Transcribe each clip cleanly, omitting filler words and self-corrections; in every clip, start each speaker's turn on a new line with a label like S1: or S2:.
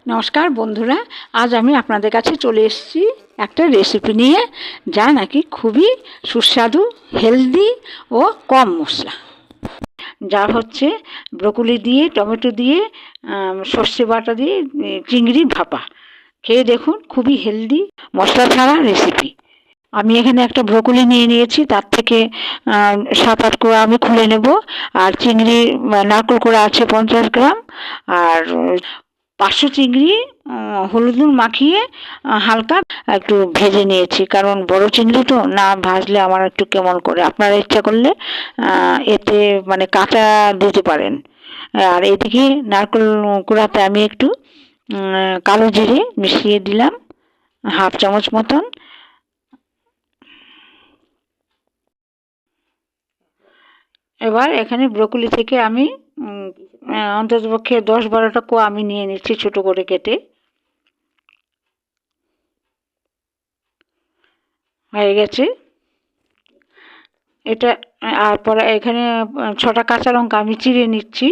S1: নমস্কার বন্ধুরা, আজ আমি আপনাদের কাছে চলে এসেছি একটা রেসিপি নিয়ে, যা নাকি খুবই সুস্বাদু, হেলদি ও কম মশলা। যা হচ্ছে ব্রোকলি দিয়ে, টমেটো দিয়ে, সর্ষে বাটা দিয়ে চিংড়ি ভাপা। খেয়ে দেখুন, খুবই হেলদি, মশলা ছাড়া রেসিপি। আমি এখানে একটা ব্রোকলি নিয়ে নিয়েছি, তার থেকে 7-8 কোয়া আমি খুলে নেব। আর চিংড়ি নারকেল কোড়া আছে 50 গ্রাম। আর 500 চিংড়ি হলুদ নুন মাখিয়ে হালকা একটু ভেজে নিয়েছি, কারণ বড় চিংড়ি তো, না ভাজলে আমার একটু কেমন করে। আপনারা ইচ্ছা করলে এতে মানে কাঁচা দিতে পারেন। আর এদিকে নারকেল কুড়াতে আমি একটু কালো জিরে মিশিয়ে দিলাম, 1/2 চামচ মতন। এবার এখানে ব্রোকলি থেকে আমি অন্ততপক্ষে 10-12টা কোয়া আমি নিয়ে নিচ্ছি, ছোট করে কেটে। হয়ে গেছে এটা। আর পরে এখানে 6টা কাঁচা লঙ্কা আমি চিড়ে নিচ্ছি।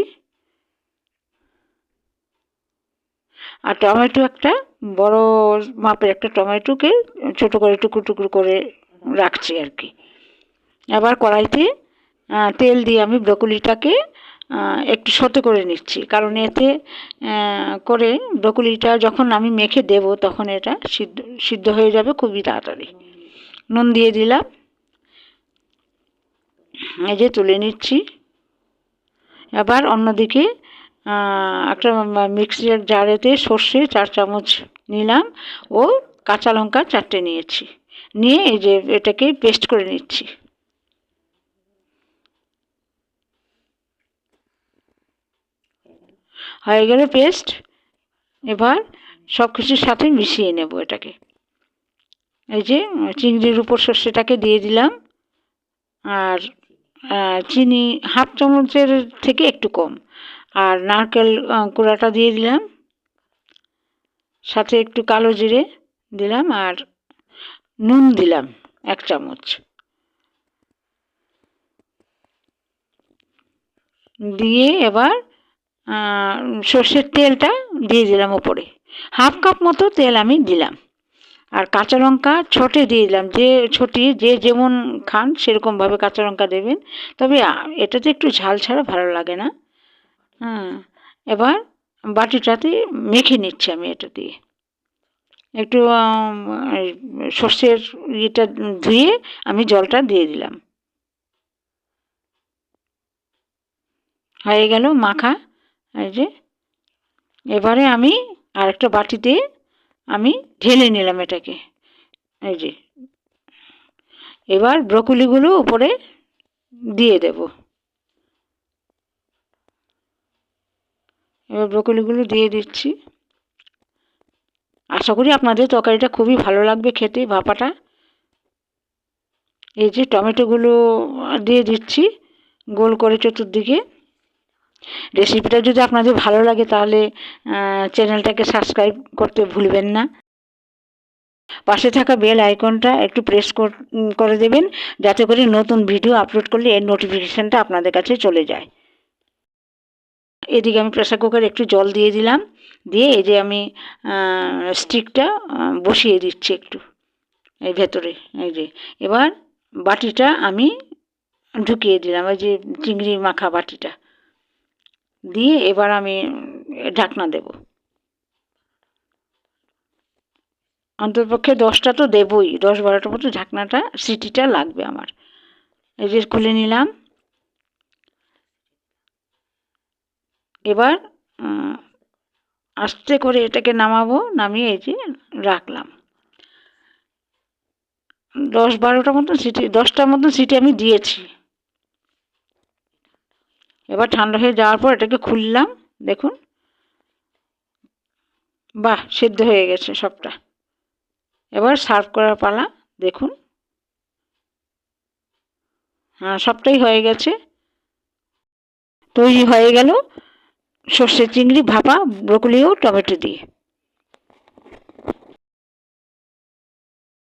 S1: আর টমেটো, একটা বড় মাপের একটা টমেটোকে ছোট করে টুকরো টুকরো করে রাখছি আর কি। এবার কড়াইতে তেল দিয়ে আমি ব্রোকলিটাকে একটু সতে করে নিচ্ছি, কারণ এতে করে ব্রোকলিটা যখন আমি মেখে দেব তখন এটা সিদ্ধ হয়ে যাবে খুবই তাড়াতাড়ি। নুন দিয়ে দিলাম, এই যে তুলে নিচ্ছি। এবার অন্যদিকে একটা মিক্সির জারেতে সর্ষে 4 চামচ নিলাম ও কাঁচা লঙ্কা 4টে নিয়েছি, নিয়ে এই যে এটাকে পেস্ট করে নিচ্ছি। হয়ে গেল পেস্ট। এবার সব কিছুর সাথে মিশিয়ে নেব এটাকে। এই যে চিংড়ির উপর সর্ষেটাকে দিয়ে দিলাম, আর চিনি 1/2 চামচের থেকে একটু কম, আর নারকেল কুড়াটা দিয়ে দিলাম, সাথে একটু কালো জিরে দিলাম, আর নুন দিলাম 1 চামচ। দিয়ে এবার সর্ষের তেলটা দিয়ে দিলাম উপরে, 1/2 কাপ মতো তেল আমি দিলাম। আর কাঁচা লঙ্কা ছোটে দিয়ে দিলাম, যে যেমন খান সেরকমভাবে কাঁচা লঙ্কা দেবেন, তবে এটাতে একটু ঝাল ছাড়া ভালো লাগে না। এবার বাটিটাতে মেখে নিচ্ছি আমি এটা দিয়ে। একটু সর্ষের ইয়েটা ধুয়ে আমি জলটা দিয়ে দিলাম। হয়ে গেল মাখা। এই যে এবারে আমি আরেকটা বাটিতে আমি ঢেলে নিলাম এটাকে। এই যে এবার ব্রোকলিগুলো উপরে দিয়ে দেব। এবার ব্রোকলিগুলো দিয়ে দিচ্ছি। আশা করি আপনাদের তরকারিটা খুবই ভালো লাগবে খেতে, ভাপাটা। এই যে টমেটোগুলো দিয়ে দিচ্ছি গোল করে চতুর্দিকে। রেসিপিটা যদি আপনাদের ভালো লাগে তাহলে চ্যানেলটাকে সাবস্ক্রাইব করতে ভুলবেন না। পাশে থাকা বেল আইকনটা একটু প্রেস করে দেবেন, যাতে করে নতুন ভিডিও আপলোড করলে এর নোটিফিকেশানটা আপনাদের কাছে চলে যায়। এদিকে আমি প্রেসার কুকারে একটু জল দিয়ে দিলাম, দিয়ে এই যে আমি স্টিকটা বসিয়ে দিচ্ছি একটু এই ভেতরে। এই যে এবার বাটিটা আমি ঢুকিয়ে দিলাম, ওই যে চিংড়ি মাখা বাটিটা দিয়ে এবার আমি ঢাকনা দেব। অন্ততপক্ষে 10টা তো দেবই, 10-12টা মতো ঢাকনাটা সিটিটা লাগবে আমার। এই যে খুলে নিলাম। এবার আস্তে করে এটাকে নামাবো, নামিয়ে এই যে রাখলাম। 10-12টা মতো সিটি, 10টার মতো সিটি আমি দিয়েছি। এবার ঠান্ডা হয়ে যাওয়ার পর এটাকে খুললাম, দেখুন, বাহ, সিদ্ধ হয়ে গেছে সবটা। এবার সার্ভ করার পালা। দেখুন, হ্যাঁ, সবটাই হয়ে গেছে। তৈরি হয়ে গেল সর্ষে চিংড়ি ভাপা ব্রোকলি ও টমেটো দিয়ে।